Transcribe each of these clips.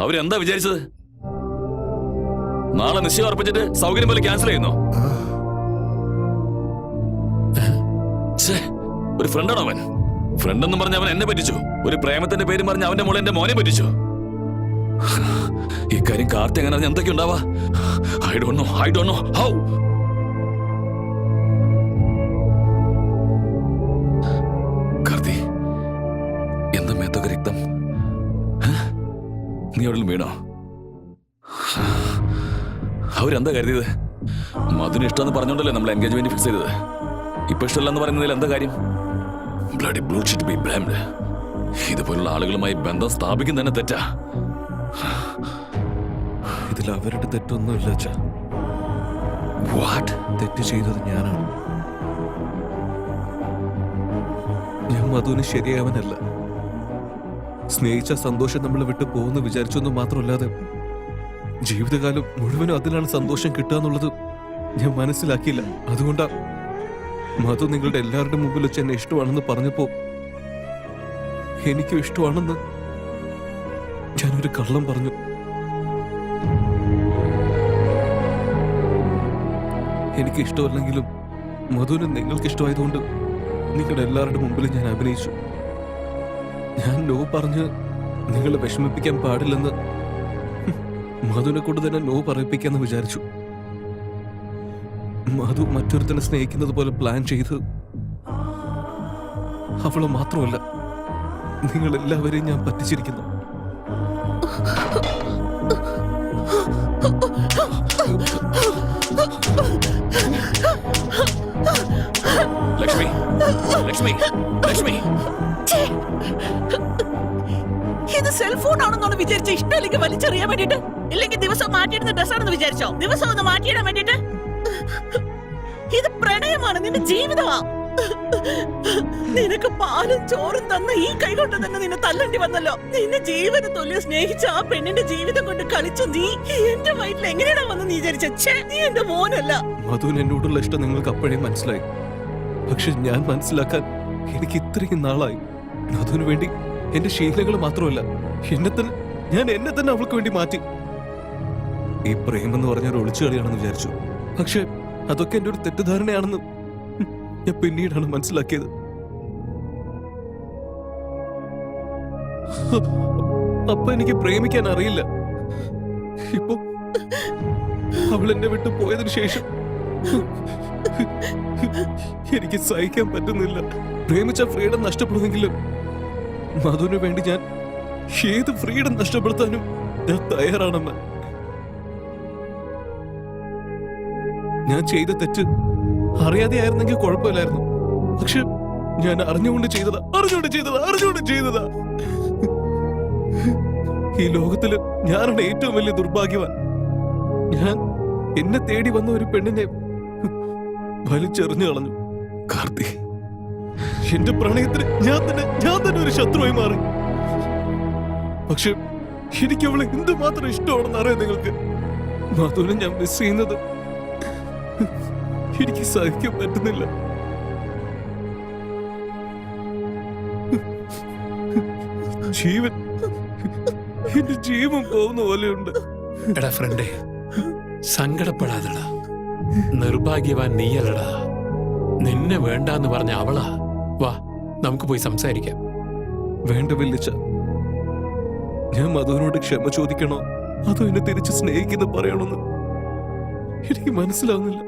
അവരെന്താ വിചാരിച്ചത്? നാളെ നിശ്ചയം ഉറപ്പിച്ചിട്ട് സൗകര്യം പോലെ ക്യാൻസൽ ചെയ്യുന്നോ? ഒരു ഫ്രണ്ടാണോ അവൻ? ഫ്രണ്ട് എന്ന് പറഞ്ഞ അവൻ എന്നെ പറ്റിച്ചു. ഒരു പ്രേമത്തിന്റെ പേര് പറഞ്ഞ അവന്റെ മോളെ എന്റെ മോനെ പറ്റിച്ചു. ഇക്കാര്യം കാർത്തി എങ്ങനെ എന്തൊക്കെ ഉണ്ടാവാ? I don't know how. Karthi, എന്താ മേത്തൊക്കെ രക്തം? നീ എവിടെയും വീണോ? അവരെന്താ കരുതിയത്? മധുന് ഇഷ്ടമെന്ന് പറഞ്ഞോണ്ടല്ലേ നമ്മൾ എൻഗേജ്മെന്റ് ഫിക്സ് ചെയ്തത്. ഇപ്പൊ ഇഷ്ടമല്ലെന്ന് പറയുന്നതിൽ എന്താ കാര്യം? Bloody bullshit be blamed. ഇതുപോലുള്ള ആളുകളുമായി ബന്ധം സ്ഥാപിക്കുന്ന തന്നെ തെറ്റാ. ഇതിൽ അവരുടെ തെറ്റൊന്നുമില്ല അച്ഛാ. വാട്ട്? തെറ്റ് ചെയ്തത് ഞാനാണ്. ഞാൻ മധുവിന് ശരിയാവനല്ല. സ്നേഹിച്ച സന്തോഷം നമ്മൾ വിട്ടു പോകുന്നു വിചാരിച്ചൊന്നും മാത്രമല്ലാതെ ജീവിതകാലം മുഴുവനും അതിലാണ് സന്തോഷം കിട്ടുക എന്നുള്ളത് ഞാൻ മനസ്സിലാക്കിയില്ല. അതുകൊണ്ടാ മധു നിങ്ങളുടെ എല്ലാവരുടെ മുമ്പിൽ വെച്ച് എന്നെ ഇഷ്ടമാണെന്ന് പറഞ്ഞപ്പോ എനിക്കും ഇഷ്ടമാണെന്ന് ഞാനൊരു കള്ളം പറഞ്ഞു. എനിക്ക് ഇഷ്ടമല്ലെങ്കിലും മധുവിന് നിങ്ങൾക്ക് ഇഷ്ടമായതുകൊണ്ട് നിങ്ങളുടെ എല്ലാവരുടെ മുമ്പിൽ ഞാൻ അഭിനയിച്ചു. ഞാൻ നോ പറഞ്ഞ് നിങ്ങളെ വിഷമിപ്പിക്കാൻ പാടില്ലെന്ന് മധുവിനെ കൊണ്ട് തന്നെ നോ പറയിപ്പിക്കാന്ന് വിചാരിച്ചു. മധു മറ്റൊരുത്തനെ സ്നേഹിക്കുന്നത് പോലെ പ്ലാൻ ചെയ്ത് അവളെ മാത്രമല്ല നിങ്ങൾ എല്ലാവരെയും ഞാൻ പറ്റിച്ചിരിക്കുന്നു. ലക്ഷ്മി, ലക്ഷ്മി, ലക്ഷ്മി. ഇത് സെൽഫോൺ ആണെന്നാണ് വിചാരിച്ച? ഇഷ്ടമില്ലെങ്കിൽ വലിച്ചെറിയാൻ വേണ്ടിട്ട്, ഇല്ലെങ്കിൽ ദിവസം മാറ്റിയിടുന്ന ഡ്രസ്സാണെന്ന് വിചാരിച്ചോ? ദിവസം ഒന്ന് മാറ്റിയിടാൻ വേണ്ടിട്ട്? ഇത് പ്രണയമാണ്, നിന്റെ ജീവിതമാ. നിനക്ക് പാലും ചോറും തന്ന ഈ കൈ കൊണ്ട് തന്നെ നിന്നെ തല്ലണ്ടി വന്നല്ലോ. നിന്നെ ജീവന് തുല്യം സ്നേഹിച്ച ആ പെണ്ണിന്റെ ജീവിതം കൊണ്ട് കളിച്ചു നീ എന്റെ വയറ്റിൽ എങ്ങനെയാ വന്ന് നീ വിചാരിച്ചേ? നീ എന്റെ മോനല്ല. മധുവിന് എന്നോടുള്ള ഇഷ്ടം നിങ്ങൾക്ക് അപ്പോഴേ മനസ്സിലായി. പക്ഷെ ഞാൻ മനസ്സിലാക്കാൻ എനിക്ക് ഇത്രയും നാളായി. മധുവിന് വേണ്ടി എന്റെ ശീലങ്ങൾ മാത്രമല്ല ഞാൻ എന്നെ തന്നെ അവൾക്ക് വേണ്ടി മാറ്റി. ഈ പ്രേമെന്ന് പറഞ്ഞ ഒരു ഒളിച്ചുകളിയാണെന്ന് വിചാരിച്ചു. പക്ഷെ അതൊക്കെ എന്റെ ഒരു തെറ്റിദ്ധാരണയാണെന്ന് ഞാൻ പിന്നീടാണ് മനസ്സിലാക്കിയത്. അപ്പൊ എനിക്ക് പ്രേമിക്കാൻ അറിയില്ല. ഇപ്പൊ അവൾ എന്നെ വിട്ടു പോയതിനു ശേഷം എനിക്ക് സഹിക്കാൻ പറ്റുന്നില്ല. പ്രേമിച്ച ഫ്രീഡം നഷ്ടപ്പെടുമെങ്കിലും മധുവിന് വേണ്ടി ഞാൻ ഏത് ഫ്രീഡം നഷ്ടപ്പെടുത്താനും ഞാൻ തയ്യാറാണെന്ന്. ഞാൻ ചെയ്ത തെറ്റ് അറിയാതെ ആയിരുന്നെങ്കിൽ കുഴപ്പമില്ലായിരുന്നു. പക്ഷെ ഞാൻ അറിഞ്ഞുകൊണ്ട് ചെയ്തതാ. ഈ ലോകത്തില് ഞാനാണ് ഏറ്റവും വലിയ ദുർഭാഗ്യവാൻ. ഞാൻ എന്നെ തേടി വന്ന ഒരു പെണ്ണിനെ വലിച്ചെറിഞ്ഞു കളഞ്ഞു. കാർത്തി, എന്റെ പ്രണയത്തിന് ഞാൻ തന്നെ ഒരു ശത്രുവായി മാറി. പക്ഷെ എനിക്ക് അവളെ എന്തുമാത്രം ഇഷ്ടമാണെന്ന് അറിയാം നിങ്ങൾക്ക്. മധുവിനെ ഞാൻ മിസ് ചെയ്യുന്നത് എനിക്ക് സഹിക്കാൻ പറ്റുന്നില്ല. എന്റെ ജീവൻ പോകുന്ന പോലെയുണ്ട്. എടാ ഫ്രണ്ടേ, സങ്കടപ്പെടാതെടാ. നിർഭാഗ്യവാൻ നീയല്ലടാ. നിന്നെ വേണ്ടാന്ന് പറഞ്ഞ അവളാ. വാ, നമുക്ക് പോയി സംസാരിക്കാം. വേണ്ട വല്യച്ഛ, ഞാൻ മധുവിനോട് ക്ഷമ ചോദിക്കണോ അതോ എന്നെ തിരിച്ച് സ്നേഹിക്കുന്ന പറയണമെന്ന് എനിക്ക് മനസ്സിലാവുന്നില്ല.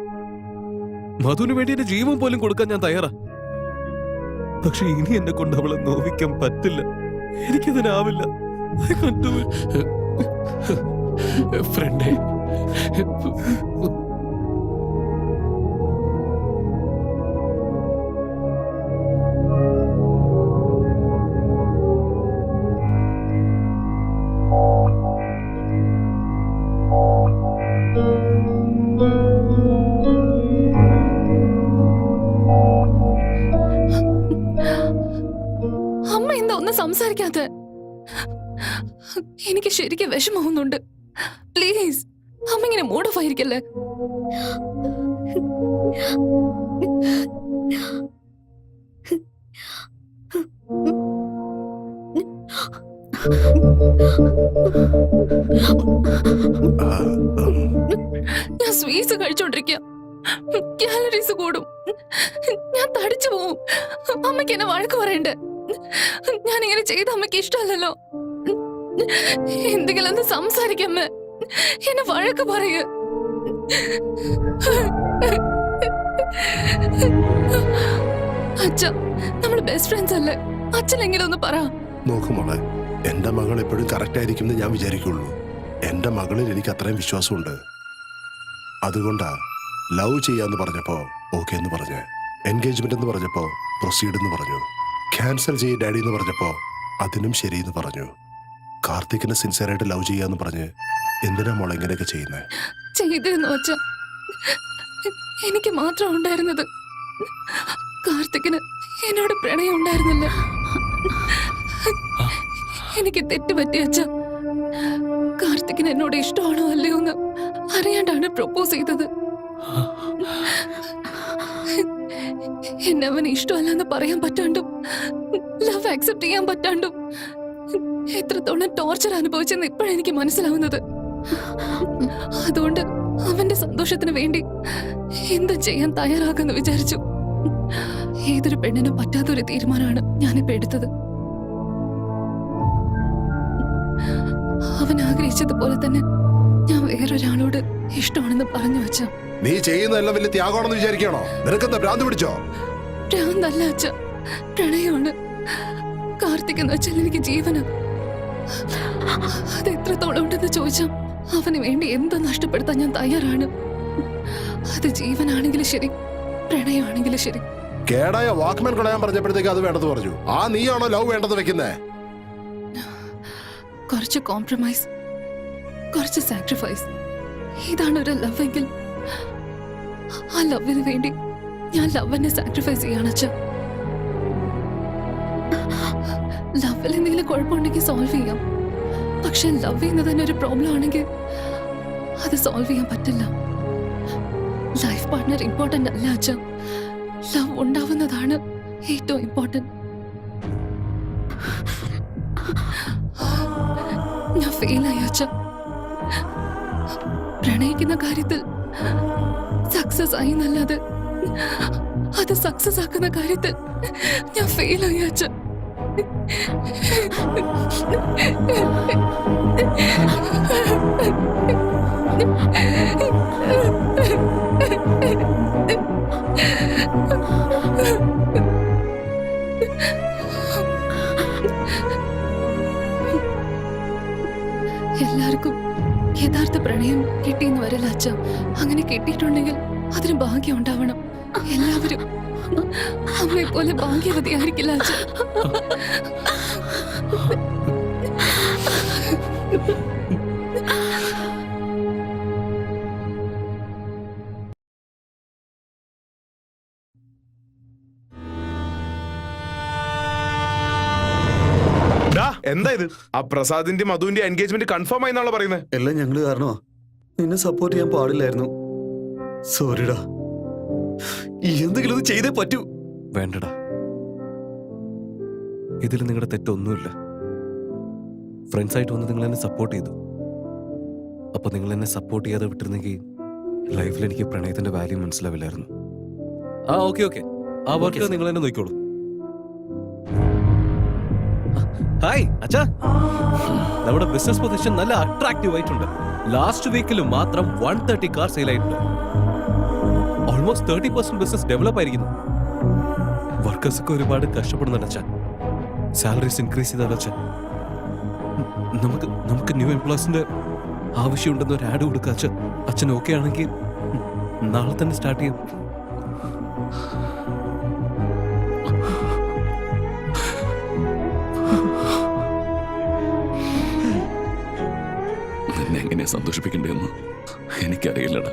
മധുവിന് വേണ്ടി എന്റെ ജീവൻ പോലും കൊടുക്കാൻ ഞാൻ തയ്യാറാ. പക്ഷെ ഇനി എന്നെ കൊണ്ട് അവളെ നോവിക്കാൻ പറ്റില്ല. എനിക്കതിനാവില്ല. ഫ്രണ്ടേ, അമ്മ എന്താ ഒന്നും സംസാരിക്കാത്ത? എനിക്ക് ശരിക്കും വിഷമാവുന്നുണ്ട്. പ്ലീസ് അമ്മ ഇങ്ങനെ മൂഡ് ഓഫ് ആയിരിക്കല്ലേ. ഞാൻ സ്വീറ്റ്സ് കഴിച്ചോണ്ടിരിക്കുക, കാലറീസ് കൂടും, ഞാൻ തടിച്ചു പോവും. അമ്മയ്ക്ക് എന്നെ വഴക്ക് പറയണ്ടേ? ഞാൻ ഇങ്ങനെ ചെയ്ത അമ്മയ്ക്ക് ഇഷ്ടമല്ലല്ലോ. എന്തെങ്കിലും ഒന്ന് സംസാരിക്കമ്മ, എന്നെ വഴക്ക് പറയൂ. അച്ഛ, നമ്മൾ ബെസ്റ്റ് ഫ്രണ്ട്സ് അല്ലേ? അച്ഛൻ എങ്ങനെ ഒന്ന് പറ. നോക്കുമോളെ, എന്റെ മകൾ എപ്പോഴും കറക്റ്റ് ആയിരിക്കും എന്ന് ഞാൻ വിചാരിക്കുള്ളൂ. എന്റെ മകളിൽ എനിക്ക് അത്രയും വിശ്വാസമുണ്ട്. അതുകൊണ്ടാ ലവ് ചെയ്യാന്ന് പറഞ്ഞപ്പോ ഓക്കെ എന്ന് പറഞ്ഞ്, എൻഗേജ്മെന്റ് എന്ന് പറഞ്ഞപ്പോ പ്രൊസീഡ് എന്ന് പറഞ്ഞു, ക്യാൻസൽ ചെയ്യ ഡാഡി എന്ന് പറഞ്ഞപ്പോ അതിനും ശരിയെന്ന് പറഞ്ഞു. കാർത്തിക്കിനെ സിൻസിയറായിട്ട് ലവ് ചെയ്യാന്ന് പറഞ്ഞ് എന്തിനാ മോളെ ഇങ്ങനെയൊക്കെ ചെയ്യുന്നേ? ചെയ്തിരുന്നു അച്ഛ, എനിക്ക് മാത്രം ഉണ്ടായിരുന്നത്. കാർത്തിക്കിന് എന്നോട് പ്രണയം ഉണ്ടായിരുന്നില്ല. എനിക്ക് തെറ്റുപറ്റി അച്ഛ. കാർത്തിക്കിന് എന്നോട് ഇഷ്ടമാണോ അല്ലയോ എന്ന് അറിയാണ്ടാണ് പ്രൊപ്പോസ് ചെയ്തത്. എന്നെ അവന് ഇഷ്ടമല്ലെന്ന് പറയാൻ പറ്റാണ്ടും ലവ് ആക്സെപ്റ്റ് ചെയ്യാൻ പറ്റാണ്ടും എത്രത്തോളം ടോർച്ചർ അനുഭവിച്ചെന്ന് ഇപ്പോഴെനിക്ക് മനസ്സിലാവുന്നത്. അതുകൊണ്ട് അവന്റെ സന്തോഷത്തിന് വേണ്ടി എന്ത് ചെയ്യാൻ തയ്യാറാക്കെന്ന് വിചാരിച്ചു. ഏതൊരു പെണ്ണിനും പറ്റാത്തൊരു തീരുമാനമാണ് ഞാനിപ്പോ എടുത്തത്. അവൻ ആഗ്രഹിച്ചതുപോലെ തന്നെ ഞാൻ വേറൊരാളോട് ഇഷ്ടമാണെന്ന് പറഞ്ഞു വെച്ച. നീ ചെയ്യുന്നതെല്ലാം വലിയ ത്യാഗമാണെന്ന് വിചാരിക്കണോ? നിനക്കെന്താ ഭ്രാന്ത് പിടിച്ചോ? ഭ്രാന്തല്ല അച്ഛ, പ്രണയമാണ്. കാർത്തിക് എന്ന് വെച്ചാൽ എനിക്ക് ജീവന്. അത് എത്രത്തോളം ഉണ്ടെന്ന് ചോദിച്ചാൽ അവന് വേണ്ടി എന്ത് നഷ്ടപ്പെടുത്താൻ ഞാൻ തയ്യാറാണ്. അത് ജീവനാണെങ്കിലും ശരി, പ്രണയമാണെങ്കിലും ശരി. കേടായ വാക്ക്മാൻ കളയാൻ പറഞ്ഞപ്പോഴത്തേക്ക് അത് വേണ്ടെന്ന് പറഞ്ഞു. ആ നീയാണോ ലവ് വേണ്ടെന്ന് വെക്കുന്നേ? കുറച്ച് കോംപ്രമൈസ്, കുറച്ച് സാക്രിഫൈസ്, ഇതാണ് ഒരു ലവ് എങ്കിൽ ആ ലവിന് വേണ്ടി ഞാൻ ലവിനെ സാക്രിഫൈസ് ചെയ്യാണ് അച്ഛ. ലവിൽ എന്തെങ്കിലും കുഴപ്പമുണ്ടെങ്കിൽ സോൾവ് ചെയ്യാം. പക്ഷെ ലവ് ചെയ്യുന്നത് തന്നെ ഒരു പ്രോബ്ലം ആണെങ്കിൽ അത് സോൾവ് ചെയ്യാൻ പറ്റില്ല. ലൈഫ് പാർട്ട്ണർ ഇമ്പോർട്ടന്റ് അല്ല അച്ഛ, ലവ് ഉണ്ടാവുന്നതാണ് ഏറ്റവും ഇമ്പോർട്ടന്റ്. ഞാൻ ഫെയിലായി അച്ഛ. പ്രണയിക്കുന്ന കാര്യത്തിൽ സക്സസ് ആയി എന്നല്ലാതെ അത് സക്സസ് ആക്കുന്ന കാര്യത്തിൽ ഞാൻ ഫെയിലായി അച്ഛ. എല്ലാവർക്കും യഥാർത്ഥ പ്രണയം കിട്ടിയെന്ന് വരില്ല അച്ഛ. അങ്ങനെ കിട്ടിയിട്ടുണ്ടെങ്കിൽ അതിന് ഭാഗ്യം ഉണ്ടാവണം. എല്ലാവരും അമ്മയെ പോലെ ഭാഗ്യവതിയായിരിക്കില്ല അച്ഛ. എന്താ ഇത്? ആ പ്രസാദിന്റെ മധുവിന്റെ എൻഗേജ്മെന്റ് കൺഫേം ആയി എന്നാണല്ലോ പറയുന്നത്. എല്ലാം ഞങ്ങള് കാരണമാ. നിന്നെ സപ്പോർട്ട് ചെയ്യാൻ പാടില്ലായിരുന്നു. സോറിടാ. എന്തെങ്കിലും ഒന്ന് ചെയ്തേ പറ്റൂ. വേണ്ടടാ, ഇതിൽ നിങ്ങളുടെ തെറ്റൊന്നുമില്ല. ഫ്രണ്ട്സ് ആയിട്ട് വന്ന് നിങ്ങൾ എന്നെ സപ്പോർട്ട് ചെയ്തു. അപ്പൊ നിങ്ങൾ എന്നെ സപ്പോർട്ട് ചെയ്യാതെ വിട്ടിരുന്നെങ്കിൽ ലൈഫിൽ എനിക്ക് പ്രണയത്തിന്റെ വാല്യൂ മനസ്സിലാവില്ലായിരുന്നു. ആ ഓക്കെ ആ വർക്ക് നിങ്ങൾ എന്നെ നോക്കിക്കോളൂ. ഹായ് അച്ഛാ, നമ്മുടെ ബിസിനസ് പൊസിഷൻ നല്ല അട്രാക്റ്റീവ് ആയിട്ടുണ്ട്. ലാസ്റ്റ് വീക്കിൽ മാത്രം 130 കാർ സെയിൽ ആയിട്ടുണ്ട്. ഓൾമോസ്റ്റ് 30% ബിസിനസ് ഡെവലപ്പ് ആയിരിക്കുന്നു. വർക്കേഴ്സ് ഒക്കെ ഒരുപാട് കഷ്ടപ്പെടുന്നുണ്ട് അച്ഛൻ. സാലറീസ് ഇൻക്രീസ് ചെയ്താലോ അച്ഛൻ? നമുക്ക് ന്യൂ എംപ്ലോയീസിന്റെ ആവശ്യമുണ്ടെന്ന് ഒരു ആഡ് കൊടുക്കുക അച്ഛൻ. അച്ഛൻ ഓക്കെ ആണെങ്കിൽ നാളെ തന്നെ സ്റ്റാർട്ട് ചെയ്യാം. നിന്നെ എങ്ങനെ സന്തോഷിപ്പിക്കണ്ടെന്ന് എനിക്കറിയില്ലടാ.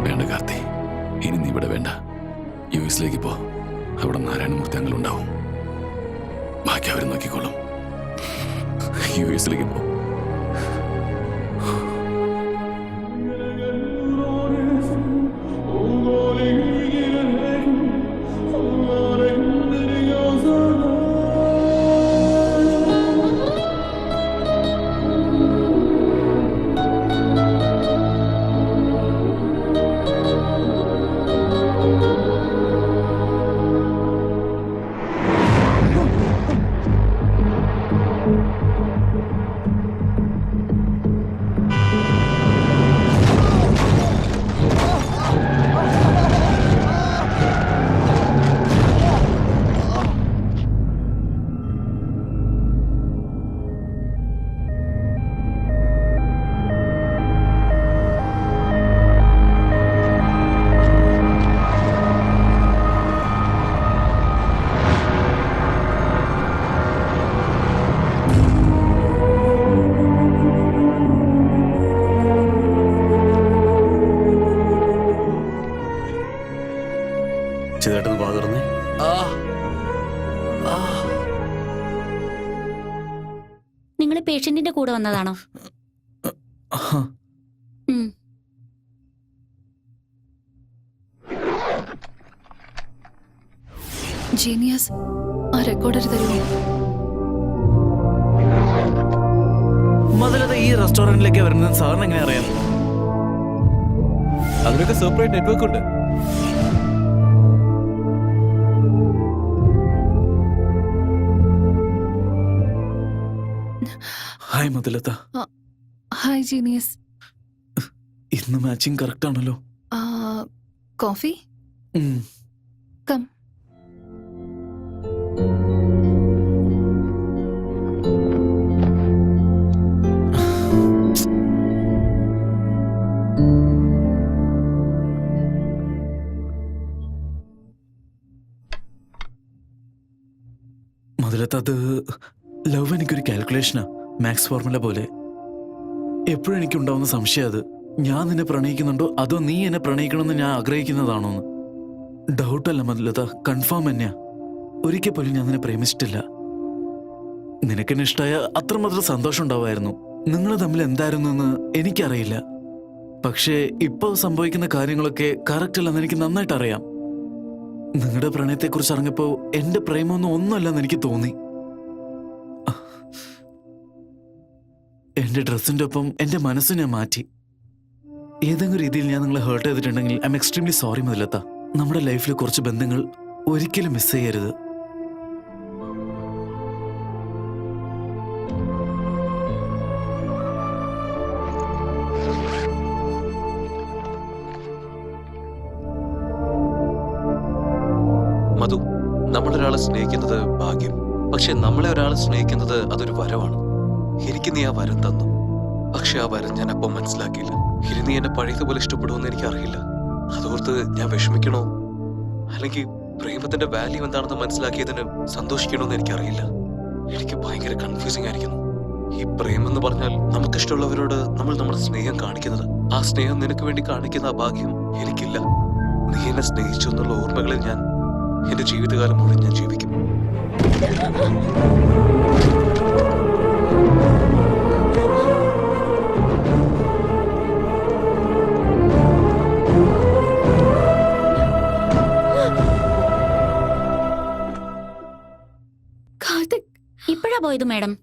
വേണ്ട കാർത്തി, ഇനി നീ ഇവിടെ വേണ്ട. യുഎസിലേക്ക് പോ. അവിടെ നാരായണമൂർത്തി അങ്ങളുണ്ടാവും. ബാക്കി അവർ നോക്കിക്കോളും. യുഎസിലേക്ക് പോ. ചേട്ടന് വാ തുറന്നേ. നിങ്ങൾ പേഷ്യന്റിന്റെ കൂടെ വന്നതാണോ? ഉം. ജീനിയസ്, ആ റെക്കോർഡർ തരുമോ? മുതലത് ഈ റെസ്റ്റോറന്റിലേക്ക് വരുന്നത് സാറിന് എങ്ങനെ അറിയാം? അതിനൊക്കെ സെപ്പറേറ്റ് നെറ്റ്വർക്ക് ഉണ്ട്. ഹായ് മുതലത്ത. Hi genius. ഇന്ന് മാച്ചിങ് കറക്റ്റ് ആണല്ലോ. Coffee come. മുതലത്ത, അത് ലവ് എനിക്കൊരു കാൽക്കുലേഷനാ, മാത്സ് ഫോർമുല പോലെ. എപ്പോഴും എനിക്കുണ്ടാവുന്ന സംശയം അത് ഞാൻ നിന്നെ പ്രണയിക്കുന്നുണ്ടോ അതോ നീ എന്നെ പ്രണയിക്കണമെന്ന് ഞാൻ ആഗ്രഹിക്കുന്നതാണോന്ന്. ഡൗട്ടല്ല മുതലത്ത, കൺഫേം തന്നെയാ. ഒരിക്കൽ പോലും ഞാൻ നിന്നെ പ്രേമിച്ചിട്ടില്ല. നിനക്കെന്നെ ഇഷ്ടമായ അത്രമാത്രം സന്തോഷം ഉണ്ടാവുമായിരുന്നു. നിങ്ങൾ തമ്മിൽ എന്തായിരുന്നു എന്ന് എനിക്കറിയില്ല. പക്ഷേ ഇപ്പോൾ സംഭവിക്കുന്ന കാര്യങ്ങളൊക്കെ കറക്റ്റ് അല്ലെന്ന് എനിക്ക് നന്നായിട്ട് അറിയാം. നിങ്ങളുടെ പ്രണയത്തെക്കുറിച്ച് അറിഞ്ഞപ്പോ എന്റെ പ്രേമൊന്നും ഒന്നുമല്ലെന്ന് എനിക്ക് തോന്നി. എന്റെ ഡ്രസ്സിന്റെ ഒപ്പം എന്റെ മനസ്സ് ഞാൻ മാറ്റി. ഏതെങ്കിലും രീതിയിൽ ഞാൻ നിങ്ങളെ ഹേർട്ട് ചെയ്തിട്ടുണ്ടെങ്കിൽ ഐ എം എക്സ്ട്രീംലി സോറി മുതലത്ത. നമ്മുടെ ലൈഫിൽ കുറച്ച് ബന്ധങ്ങൾ ഒരിക്കലും മിസ് ചെയ്യരുത്. മധു, നമ്മളൊരാളെ സ്നേഹിക്കുന്നത് ഭാഗ്യം. പക്ഷെ നമ്മളെ ഒരാൾ സ്നേഹിക്കുന്നത് അതൊരു വരവാണ്. എനിക്ക് നീ ആ വരം തന്നു, പക്ഷെ ആ വരം ഞാൻ അപ്പം മനസ്സിലാക്കിയില്ല. ഇനി നീ എന്നെ പഴയതുപോലെ ഇഷ്ടപ്പെടുമെന്ന് എനിക്കറിയില്ല. അതോർത്ത് ഞാൻ വിഷമിക്കണോ അല്ലെങ്കിൽ പ്രേമത്തിന്റെ വാല്യൂ എന്താണെന്ന് മനസ്സിലാക്കിയതിന് സന്തോഷിക്കണോന്ന് എനിക്കറിയില്ല. എനിക്ക് ഭയങ്കര കൺഫ്യൂസിങ് ആയിരിക്കുന്നു. ഈ പ്രേമം എന്ന് പറഞ്ഞാൽ നമുക്കിഷ്ടമുള്ളവരോട് നമ്മൾ നമ്മുടെ സ്നേഹം കാണിക്കുന്നത്. ആ സ്നേഹം നിനക്ക് വേണ്ടി കാണിക്കുന്ന ആ ഭാഗ്യം എനിക്കില്ല. നീ എന്നെ സ്നേഹിച്ചു എന്നുള്ള ഓർമ്മകളിൽ ഞാൻ എന്റെ ജീവിതകാലം മുഴുവൻ ഞാൻ ജീവിക്കും. ഇപ്പോഴാ പോയത് മാഡം?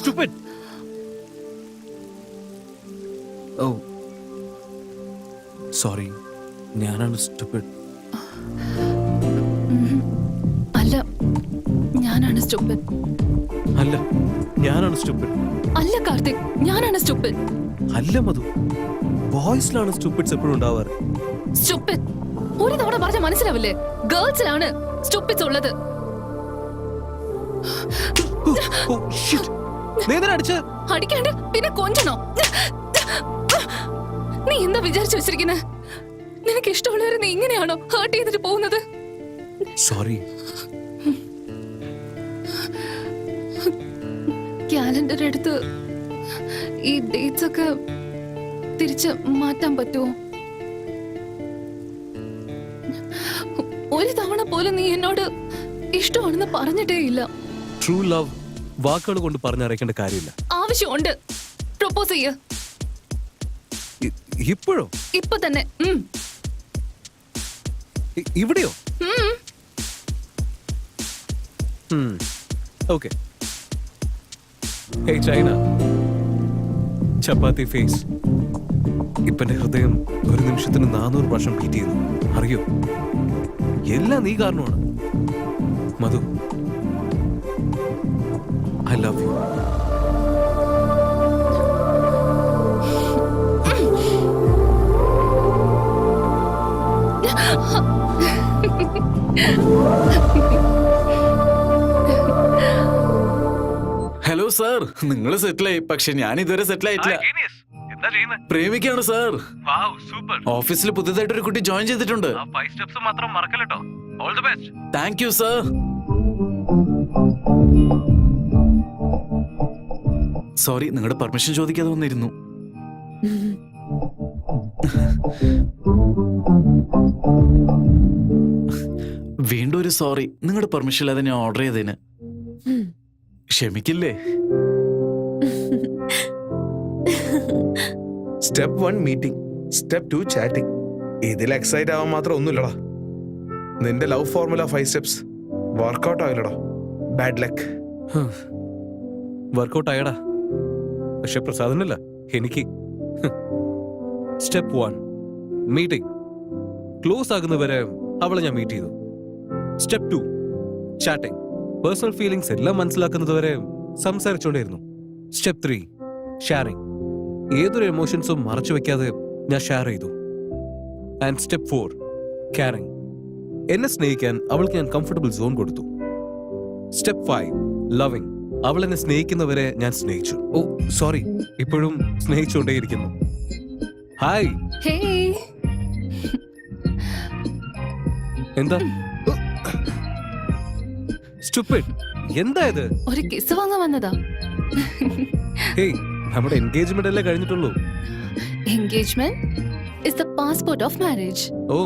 Stupid. Oh, sorry. ഞാനാണ് stupid. അല്ല, ഞാനാണ് stupid. അല്ല, ഞാനാണ് stupid. അല്ല കാർത്തിക്, ഞാനാണ് stupid. അല്ല മധു, ബോയ്സിലാണ് സ്റ്റുപ്പിഡ്സ് എപ്പോഴും ഉണ്ടാവാറ്. Stupid. ഒരു തവണ പറഞ്ഞ മനസ്സിലാവില്ലേ? ഗേൾസിലാണ് സ്റ്റുപ്പിഡ്സ് ഉള്ളത്. അടിക്കാണ്ട് പിന്നെ കൊഞ്ചണോ? നീ എന്താ വിചാരിച്ചു വെച്ചിരിക്കുന്നത്? നിനക്ക് ഇഷ്ടമുള്ളവരെ നീ ഇങ്ങനെയാണോ ഹേർട്ട് ചെയ്തിട്ട് പോകുന്നത്? സോറി. കാലണ്ടർ എടുത്ത് ഈ ഡേറ്റ്സ് ഒക്കെ തിരിച്ച് മാറ്റാൻ പറ്റുമോ? ഒരു തവണ പോലും നീ എന്നോട് ഇഷ്ടമാണെന്ന് പറഞ്ഞിട്ടേ ഇല്ല. ട്രൂ ലവ് വാക്കുകൾ കൊണ്ട് പറഞ്ഞറിയിക്കേണ്ട കാര്യമില്ല. ആവശ്യമുണ്ട്. പ്രൊപ്പോസ് ചെയ്യ. ഇപ്പോഴോ? ഇപ്പൊ തന്നെ. ഇവിടെയോ? ഓക്കെ. ഹേയ് ചൈന, ചപ്പാത്തി ഫേസ്. ഇപ്പൊ എന്റെ ഹൃദയം ഒരു നിമിഷത്തിന് 400 പ്രാവശ്യം ബീറ്റ് ചെയ്യുന്നു. അറിയോ? എല്ലാം നീ കാരണമാണ്. മധു, I love you. Hello sir, നിങ്ങൾ സെറ്റിലായി, പക്ഷെ ഞാൻ ഇതുവരെ സെറ്റിൽ ആയിട്ടില്ല. പ്രേമിക്കാണ് സാർ. ഓഫീസിൽ പുതിയതായിട്ട് ഒരു കുട്ടി ജോയിൻ ചെയ്തിട്ടുണ്ട്. Thank you sir. സോറി, നിങ്ങളുടെ പെർമിഷൻ ചോദിക്കാതെ വന്നിരുന്നു. വീണ്ടും ഒരു സോറി, നിങ്ങളുടെ പെർമിഷൻ ഇല്ലാതെ ഞാൻ ഓർഡർ ചെയ്തതിന്. ക്ഷമിക്കില്ലേ? Step 1 meeting, step 2 chatting. ഇതിൽ എക്സൈറ്റ് ആവാൻ മാത്രം ഒന്നുമില്ലടാ. നിന്റെ ലവ് ഫോർമുല 5 സ്റ്റെപ്സ് വർക്കൗട്ട് ആയില്ലടാ. Bad luck. വർക്കൗട്ട് ആയടാ, പക്ഷെ പ്രസാദനല്ല എനിക്ക്. Step 1 meeting. ക്ലോസ് ആകുന്നവരെ അവളെ ഞാൻ മീറ്റ് ചെയ്തു. Step 2 chatting. പേഴ്സണൽ ഫീലിംഗ്സ് എല്ലാം മനസ്സിലാക്കുന്നതുവരെ സംസാരിച്ചുകൊണ്ടേയിരുന്നു. Step 3 sharing. ഏതൊരു എമോഷൻസും മറച്ചു വെക്കാതെ ഞാൻ ഷെയർ ചെയ്തു. And step 4 caring. എന്നെ സ്നേഹിക്കാൻ അവൾക്ക് ഞാൻ കംഫർട്ടബിൾ സോൺ കൊടുത്തു. Step 5 loving. അവൾ എന്നെ സ്നേഹിക്കുന്നവരെ ഞാൻ സ്നേഹിച്ചു. ഓ സോറി, ഇപ്പോഴും സ്നേഹിച്ചുകൊണ്ടേയിരിക്കുന്നു. ഹായ്. ഹേയ്. എന്താ സ്റ്റുപ്പിഡ്? എന്താ ഇത്? ഒരു കിസ് വാങ്ങാൻ വന്നതാ. ഹേയ്, നമ്മുടെ എൻഗേജ്മെന്റ് അല്ലേ കഴിഞ്ഞിട്ടുള്ളൂ. Engagement is the passport of marriage. Oh